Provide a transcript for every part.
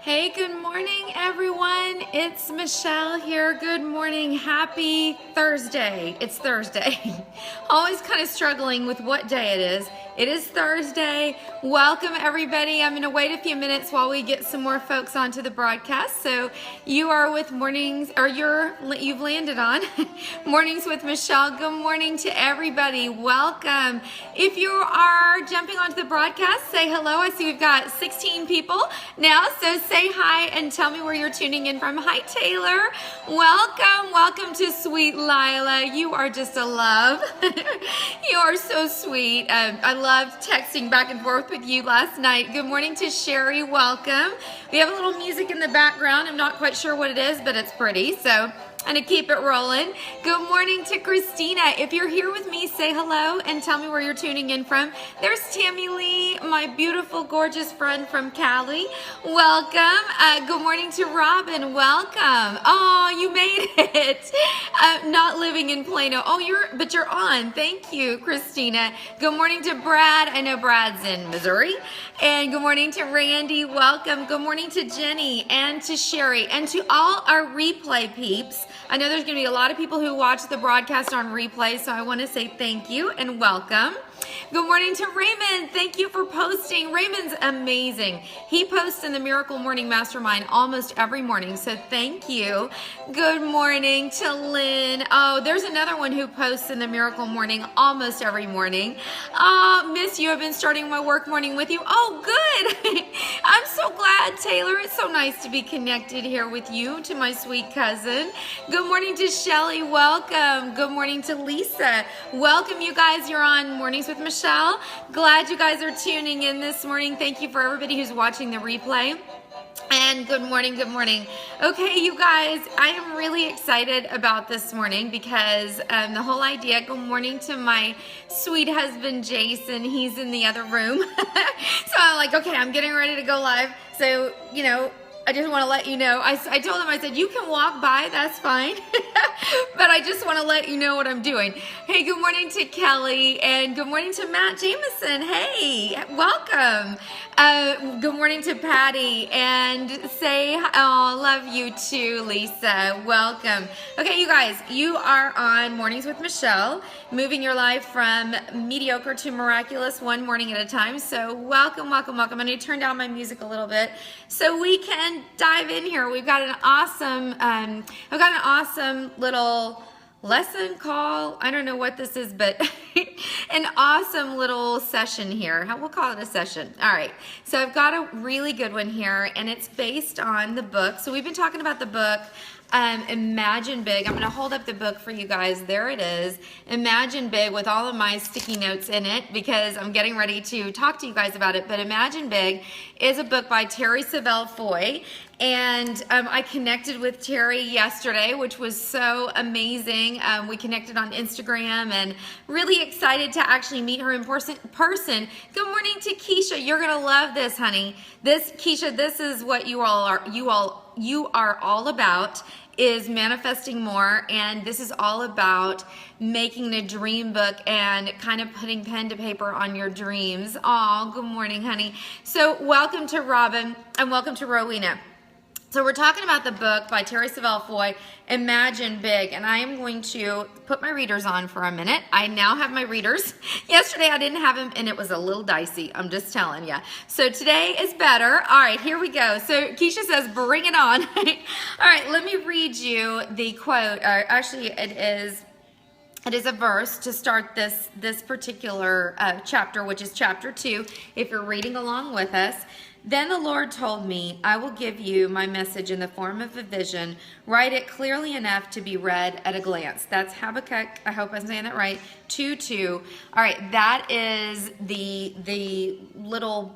Hey, good morning, everyone. It's Michelle here. Good morning. Happy Thursday. It's Thursday. Always kind of struggling with what day it is. It is Thursday. Welcome, everybody. I'm going to wait a few minutes while we get some more folks onto the broadcast. So you are with Mornings, or you've landed on Mornings with Michelle. Good morning to everybody. Welcome. If you are jumping onto the broadcast, say hello. I see we've got 16 people now, so say hi and tell me where you're tuning in from. Hi, Taylor. Welcome. Welcome to sweet Lila. You are just a love. You are so sweet. I loved texting back and forth with you last night. Good morning to Sherry. Welcome. We have a little music in the background. I'm not quite sure what it is, but it's pretty. So I'm going to keep it rolling. Good morning to Christina. If you're here with me, say hello and tell me where you're tuning in from. There's Tammy Lee, my beautiful, gorgeous friend from Cali. Welcome. Good morning to Robin. Welcome. Oh, you made it. Not living in Plano. Oh, but you're on. Thank you, Christina. Good morning to Brad. I know Brad's in Missouri. And good morning to Randy. Welcome. Good morning to Jenny and to Sherry and to all our replay peeps. I know there's going to be a lot of people who watch the broadcast on replay, so I want to say thank you and welcome. Good morning to Raymond. Thank you for posting. Raymond's amazing. He posts in the Miracle Morning Mastermind almost every morning, so thank you. Good morning to Lynn. Oh, there's another one who posts in the Miracle Morning almost every morning. Oh, miss you. I've been starting my work morning with you. Oh, good. I'm so glad, Taylor. It's so nice to be connected here with you, to my sweet cousin. Good morning to Shelly. Welcome. Good morning to Lisa. Welcome, you guys. You're on Mornings with Michelle. Glad you guys are tuning in this morning. Thank you for everybody who's watching the replay. And good morning, good morning. Okay, you guys, I am really excited about this morning because the whole idea, good morning to my sweet husband, Jason. He's in the other room. So I'm like, okay, I'm getting ready to go live. So, you know, I just want to let you know, I told him, I said, you can walk by, that's fine. But I just want to let you know what I'm doing. Hey, good morning to Kelly and good morning to Matt Jameson. Hey, welcome. Good morning to Patty and say, oh, love you too, Lisa. Welcome. Okay, you guys, you are on Mornings with Michelle, moving your life from mediocre to miraculous one morning at a time. So welcome, welcome, welcome. I'm going to turn down my music a little bit so we can dive in here. We've got an awesome, I've got an awesome little lesson call. I don't know what this is, but an awesome little session here. We'll call it a session. All right. So I've got a really good one here, and it's based on the book. So we've been talking about the book, Imagine Big. I'm going to hold up the book for you guys. There it is. Imagine Big, with all of my sticky notes in it because I'm getting ready to talk to you guys about it. But Imagine Big is a book by Terry Savelle Foy. And I connected with Terry yesterday, which was so amazing. We connected on Instagram and really excited to actually meet her in person. Good morning to Keisha. You're going to love this, honey. Keisha, this is what you are all about, is manifesting more, and this is all about making a dream book and kind of putting pen to paper on your dreams. Oh, good morning, honey. So welcome to Robin and welcome to Rowena. So we're talking about the book by Terry Savelle Foy, Imagine Big, and I am going to put my readers on for a minute. I now have my readers. Yesterday I didn't have them, and it was a little dicey. I'm just telling you. So today is better. All right, here we go. So Keisha says, bring it on. All right, let me read you the quote. Actually, it is a verse to start this particular chapter, which is chapter 2, if you're reading along with us. Then the Lord told me, I will give you my message in the form of a vision. Write it clearly enough to be read at a glance. That's Habakkuk, I hope I'm saying that right, 2:2. All right, that is the little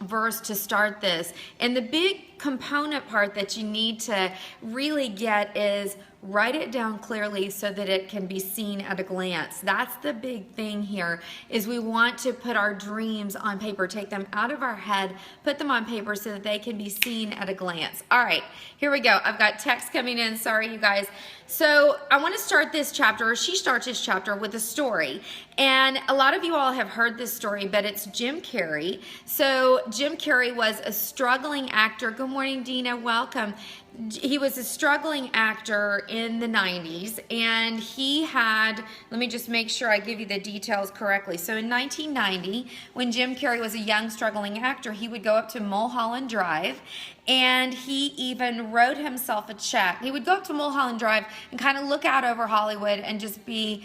verse to start this. And the big component part that you need to really get is write it down clearly so that it can be seen at a glance. That's the big thing here, is we want to put our dreams on paper, take them out of our head, put them on paper so that they can be seen at a glance. All right, here we go. I've got text coming in. Sorry, you guys. So I want to start this chapter, or she starts this chapter with a story. And a lot of you all have heard this story, but it's Jim Carrey. So Jim Carrey was a struggling actor. Good morning, Dina. Welcome. He was a struggling actor in the 90s, and he had, let me just make sure I give you the details correctly. So in 1990, when Jim Carrey was a young struggling actor, he would go up to Mulholland Drive, and he even wrote himself a check. He would go up to Mulholland Drive and kind of look out over Hollywood and just be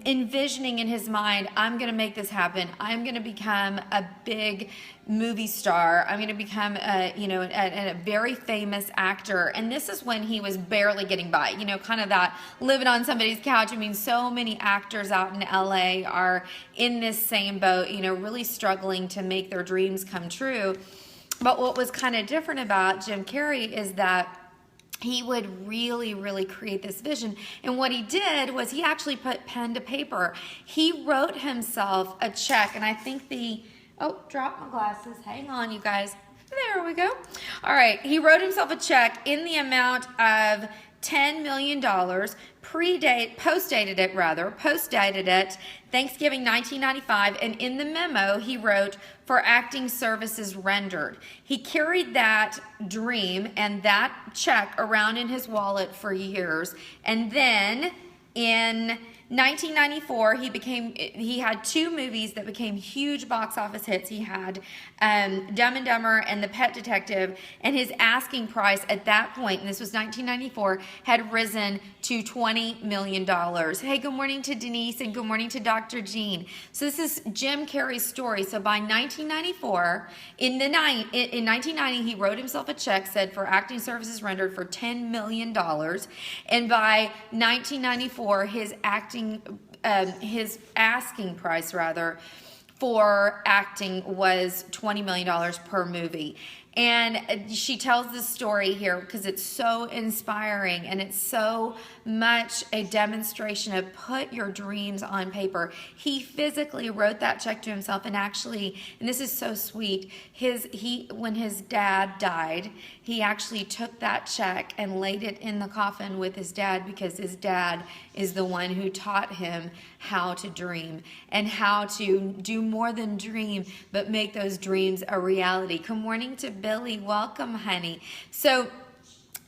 envisioning in his mind, I'm going to make this happen. I'm going to become a big movie star. I'm going to become a very famous actor. And this is when he was barely getting by, kind of that living on somebody's couch. I mean, so many actors out in LA are in this same boat, really struggling to make their dreams come true. But what was kind of different about Jim Carrey is that he would really, really create this vision. And what he did was he actually put pen to paper. He wrote himself a check, and I think drop my glasses. Hang on, you guys. There we go. All right, he wrote himself a check in the amount of $10 million, post-dated it, Thanksgiving 1995, and in the memo he wrote, for acting services rendered. He carried that dream and that check around in his wallet for years, and then in 1994, he had two movies that became huge box office hits. He had Dumb and Dumber and The Pet Detective, and his asking price at that point, and this was 1994, had risen to $20 million. Hey, good morning to Denise, and good morning to Dr. Jean. So this is Jim Carrey's story. So by 1994, in 1990, he wrote himself a check, said for acting services rendered for $10 million, and by 1994, his asking price for acting was $20 million per movie. And she tells this story here because it's so inspiring, and it's so much a demonstration of put your dreams on paper. He physically wrote that check to himself, and actually, and this is so sweet, when his dad died, he actually took that check and laid it in the coffin with his dad, because his dad is the one who taught him how to dream and how to do more than dream, but make those dreams a reality. Good morning to Billy. Welcome, honey. So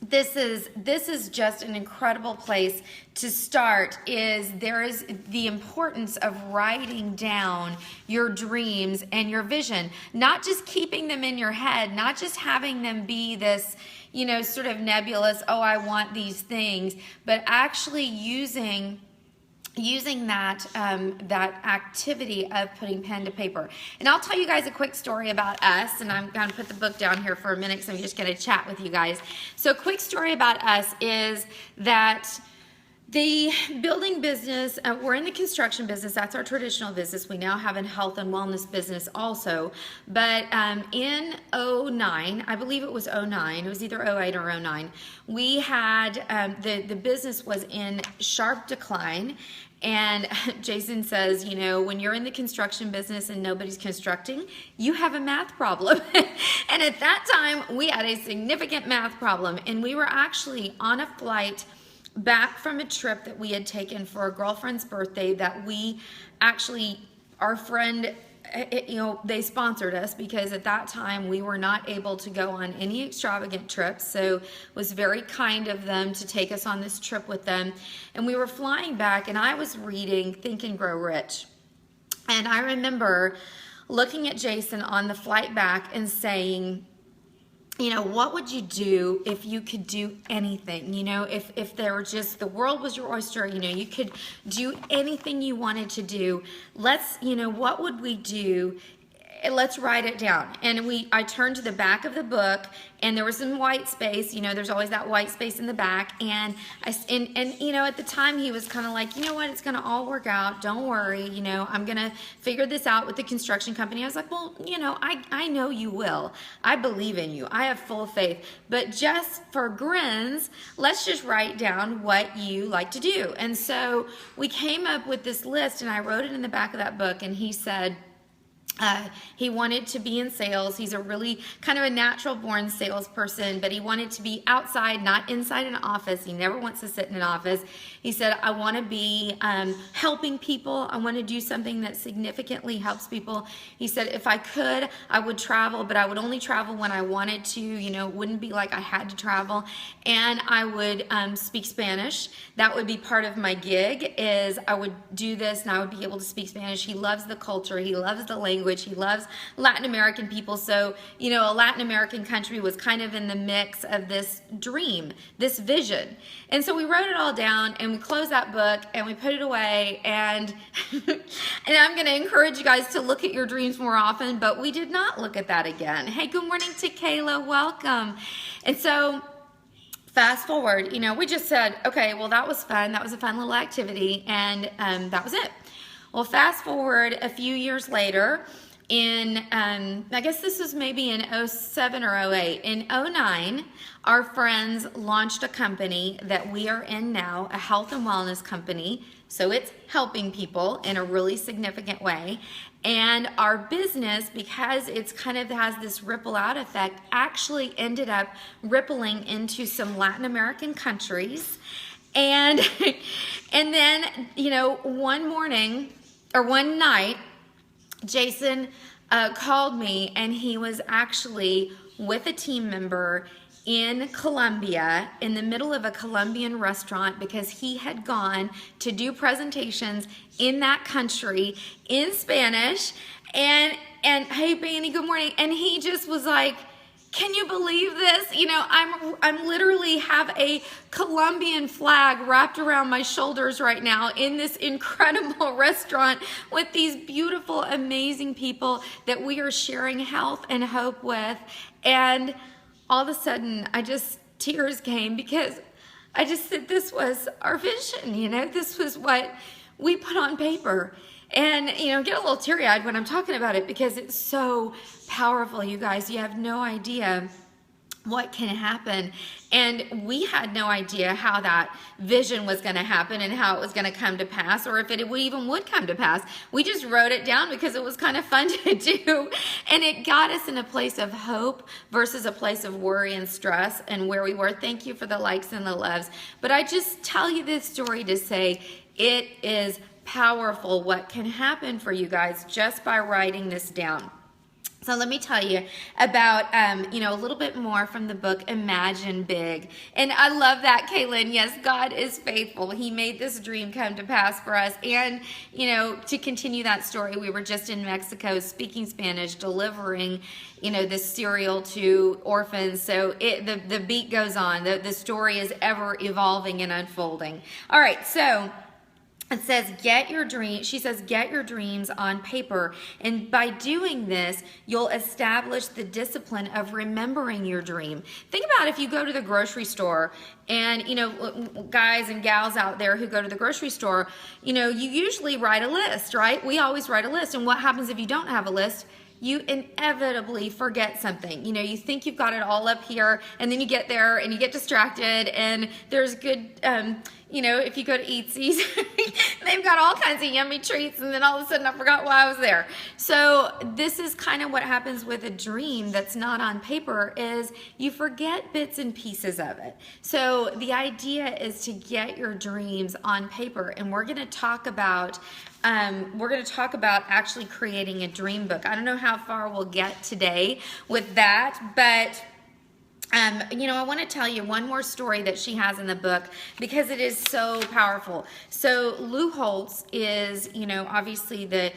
this is just an incredible place to start. There is the importance of writing down your dreams and your vision, not just keeping them in your head, not just having them be this sort of nebulous, oh, I want these things, but actually using that activity of putting pen to paper. And I'll tell you guys a quick story about us, and I'm going to put the book down here for a minute because I'm just going to chat with you guys. So a quick story about us is that the building business, we're in the construction business. That's our traditional business. We now have a health and wellness business also. But in 09, I believe it was 09, it was either 08 or 09, we had, the business was in sharp decline. And Jason says, when you're in the construction business and nobody's constructing, you have a math problem. And at that time, we had a significant math problem. And we were actually on a flight back from a trip that we had taken for a girlfriend's birthday that we actually, our friend, they sponsored us, because at that time we were not able to go on any extravagant trips, so it was very kind of them to take us on this trip with them. And we were flying back, and I was reading Think and Grow Rich, and I remember looking at Jason on the flight back and saying, what would you do if you could do anything? If there were just, the world was your oyster, you could do anything you wanted to do. What would we do? Let's write it down. And I turned to the back of the book, and there was some white space. There's always that white space in the back. And at the time he was kind of like, what, it's going to all work out. Don't worry. I'm going to figure this out with the construction company. I was like, well, I know you will. I believe in you. I have full faith. But just for grins, let's just write down what you like to do. And so we came up with this list, and I wrote it in the back of that book, and he said, He wanted to be in sales. He's a really kind of a natural born salesperson, but he wanted to be outside, not inside an office. He never wants to sit in an office. He said, I want to be helping people. I want to do something that significantly helps people. He said, if I could, I would travel, but I would only travel when I wanted to. You know, it wouldn't be like I had to travel. And I would speak Spanish. That would be part of my gig, is I would do this and I would be able to speak Spanish. He loves the culture. He loves the language. He loves Latin American people. So, you know, a Latin American country was kind of in the mix of this dream, this vision. And so we wrote it all down and we closed that book and we put it away. And, and I'm going to encourage you guys to look at your dreams more often, but we did not look at that again. Hey, good morning to Kayla. Welcome. And so fast forward, you know, we just said, okay, well, that was fun. That was a fun little activity. And that was it. Well, fast forward a few years later, in, I guess this was maybe in 07 or 08. In 09, our friends launched a company that we are in now, a health and wellness company. So it's helping people in a really significant way. And our business, because it's kind of has this ripple out effect, actually ended up rippling into some Latin American countries. And, and then, you know, one morning, or one night, Jason called me, and he was actually with a team member in Colombia, in the middle of a Colombian restaurant, because he had gone to do presentations in that country in Spanish. And hey, Banny, good morning. And he just was like, can you believe this? You know, I'm literally have a Colombian flag wrapped around my shoulders right now in this incredible restaurant with these beautiful, amazing people that we are sharing health and hope with. And all of a sudden, tears came, because I just said, this was our vision, you know, this was what we put on paper. And, you know, get a little teary-eyed when I'm talking about it, because it's so powerful, you guys. You have no idea what can happen. And we had no idea how that vision was going to happen and how it was going to come to pass, or if it even would come to pass. We just wrote it down because it was kind of fun to do. And it got us in a place of hope versus a place of worry and stress, and where we were. Thank you for the likes and the loves. But I just tell you this story to say it is powerful what can happen for you guys just by writing this down. So let me tell you about, you know, a little bit more from the book, Imagine Big. And I love that, Kaylin. Yes, God is faithful. He made this dream come to pass for us. And, you know, to continue that story, we were just in Mexico speaking Spanish, delivering, you know, this cereal to orphans. So the beat goes on. The story is ever evolving and unfolding. All right, so it says, she says, get your dreams on paper. And by doing this, you'll establish the discipline of remembering your dream. Think about if you go to the grocery store, and, you know, guys and gals out there who go to the grocery store, you know, you usually write a list, right? We always write a list. And what happens if you don't have a list? You inevitably forget something. You know, you think you've got it all up here, and then you get there and you get distracted, and there's good, you know, if you go to Eatsies, they've got all kinds of yummy treats, and then all of a sudden I forgot why I was there. So this is kind of what happens with a dream that's not on paper, is you forget bits and pieces of it. So the idea is to get your dreams on paper, and we're going to talk about actually creating a dream book. I don't know how far we'll get today with that, but you know, I want to tell you one more story that she has in the book, because it is so powerful. So Lou Holtz is, you know, obviously the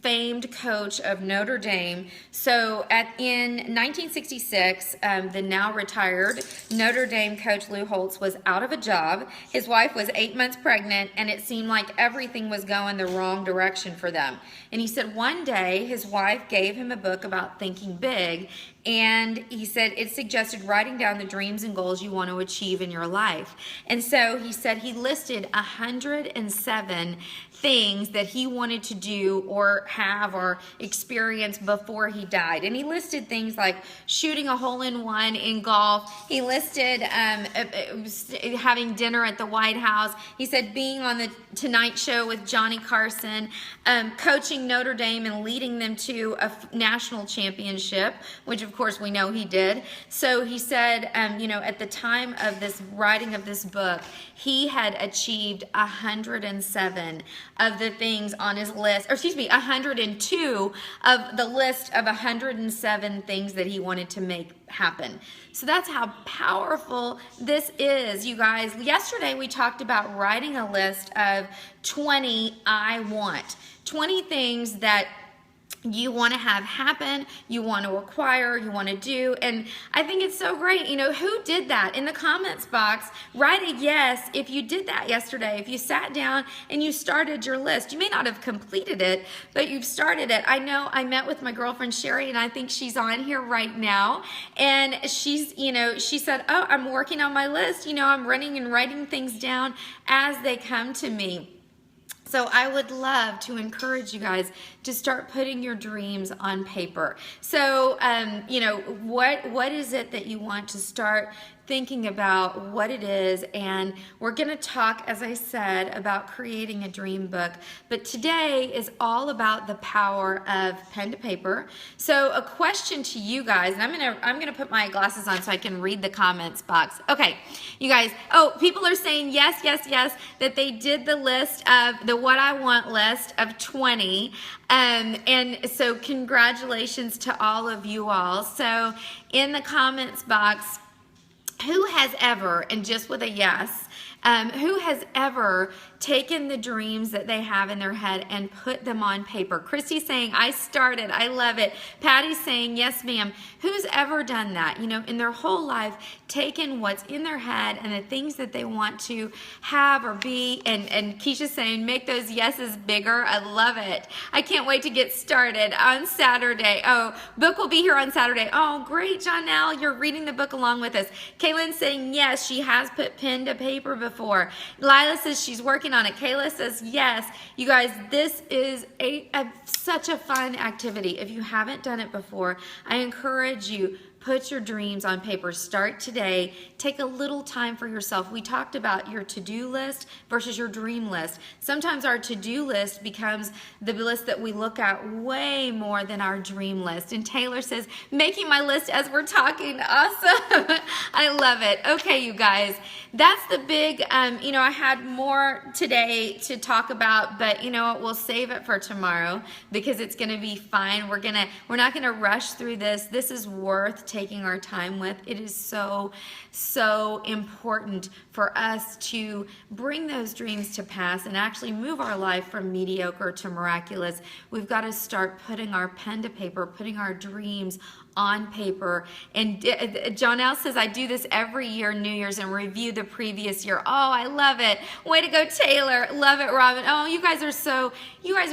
famed coach of Notre Dame. So in 1966, the now retired Notre Dame coach Lou Holtz was out of a job. His wife was 8 months pregnant, and it seemed like everything was going the wrong direction for them. And he said one day his wife gave him a book about thinking big, And he said it suggested writing down the dreams and goals you want to achieve in your life. And so he said he listed 107 things that he wanted to do or have or experience before he died. And he listed things like shooting a hole-in-one in golf. He listed having dinner at the White House. He said being on the Tonight Show with Johnny Carson, coaching Notre Dame and leading them to a national championship, which of course we know he did. So he said, at the time of this writing of this book, he had achieved 107 of the things on his list, or excuse me, 102 of the list of 107 things that he wanted to make happen. So that's how powerful this is, you guys. Yesterday we talked about writing a list of 20 I want, 20 things that you want to have happen, you want to acquire, you want to do. And I think it's so great. Who did that? In the comments box, write a yes if you did that yesterday. If you sat down and you started your list. You may not have completed it, but you've started it. I know I met with my girlfriend Sherry, and I think she's on here right now. And she's, she said, oh, I'm working on my list. I'm running and writing things down as they come to me. So I would love to encourage you guys to start putting your dreams on paper. So, what is it that you want to start thinking about what it is? And we're going to talk, as I said, about creating a dream book. But today is all about the power of pen to paper. So a question to you guys, and I'm gonna put my glasses on so I can read the comments box. Okay, you guys. Oh, people are saying yes, yes, yes, that they did the list of the what I want list of 20. And so congratulations to all of you all. So in the comments box, who has ever, and just with a yes, who has ever taken the dreams that they have in their head and put them on paper? Christy's saying, I started, I love it. Patty's saying, yes, ma'am. Who's ever done that? In their whole life, taken what's in their head and the things that they want to have or be, and Keisha's saying, make those yeses bigger. I love it. I can't wait to get started on Saturday. Oh, book will be here on Saturday. Oh, great, Jonelle, you're reading the book along with us. Kaylin's saying, yes, she has put pen to paper before. Lila says she's working on it. Kayla says yes. You guys, this is such a fun activity. If you haven't done it before, I encourage you, put your dreams on paper. Start today. Take a little time for yourself. We talked about your to-do list versus your dream list. Sometimes our to-do list becomes the list that we look at way more than our dream list. And Taylor says, making my list as we're talking. Awesome. I love it. Okay, you guys, that's the big, I had more today to talk about, but you know what, we'll save it for tomorrow because it's going to be fine. We're not going to rush through this. This is worth taking our time with. It is so important for us to bring those dreams to pass and actually move our life from mediocre to miraculous. We've got to start putting our pen to paper, putting our dreams on paper. And Jonelle says, I do this every year, New Year's, and review the previous year. Oh, I love it. Way to go, Taylor. Love it, Robin. Oh, you guys are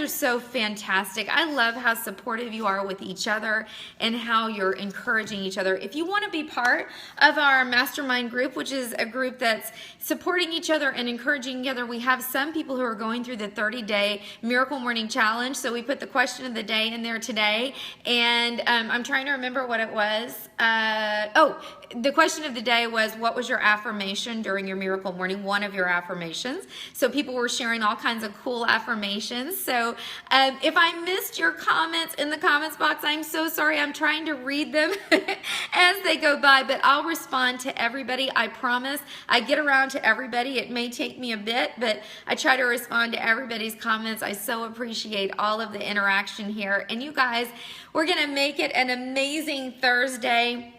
so fantastic. I love how supportive you are with each other and how you're encouraging each other. If you want to be part of our mastermind group, which is a group that's supporting each other and encouraging each other, we have some people who are going through the 30-day Miracle Morning Challenge. So we put the question of the day in there today. And I'm trying to remember what it was. The question of the day was, what was your affirmation during your miracle morning? One of your affirmations. So people were sharing all kinds of cool affirmations. So if I missed your comments in the comments box, I'm so sorry. I'm trying to read them as they go by, but I'll respond to everybody. I promise. I get around to everybody. It may take me a bit, but I try to respond to everybody's comments. I so appreciate all of the interaction here. And you guys, we're going to make it an amazing Thursday.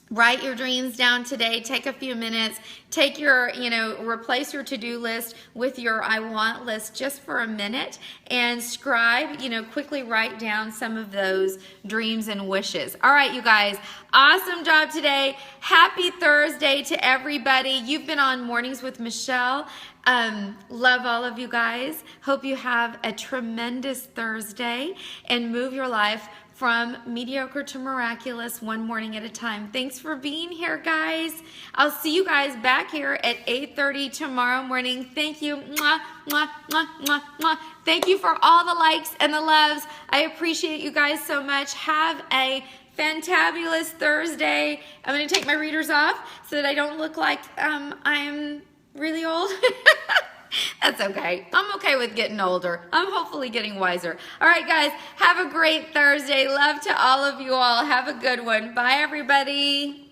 Write your dreams down today. Take a few minutes. Take your, replace your to-do list with your I want list just for a minute and scribe, quickly write down some of those dreams and wishes. All right, you guys, awesome job today. Happy Thursday to everybody. You've been on Mornings with Michelle. Love all of you guys. Hope you have a tremendous Thursday and move your life from mediocre to miraculous, one morning at a time. Thanks for being here, guys. I'll see you guys back here at 8:30 tomorrow morning. Thank you. Mwah, mwah, mwah, mwah, mwah. Thank you for all the likes and the loves. I appreciate you guys so much. Have a fantabulous Thursday. I'm going to take my readers off so that I don't look like I'm really old. That's okay. I'm okay with getting older. I'm hopefully getting wiser. All right, guys, have a great Thursday. Love to all of you all. Have a good one. Bye, everybody.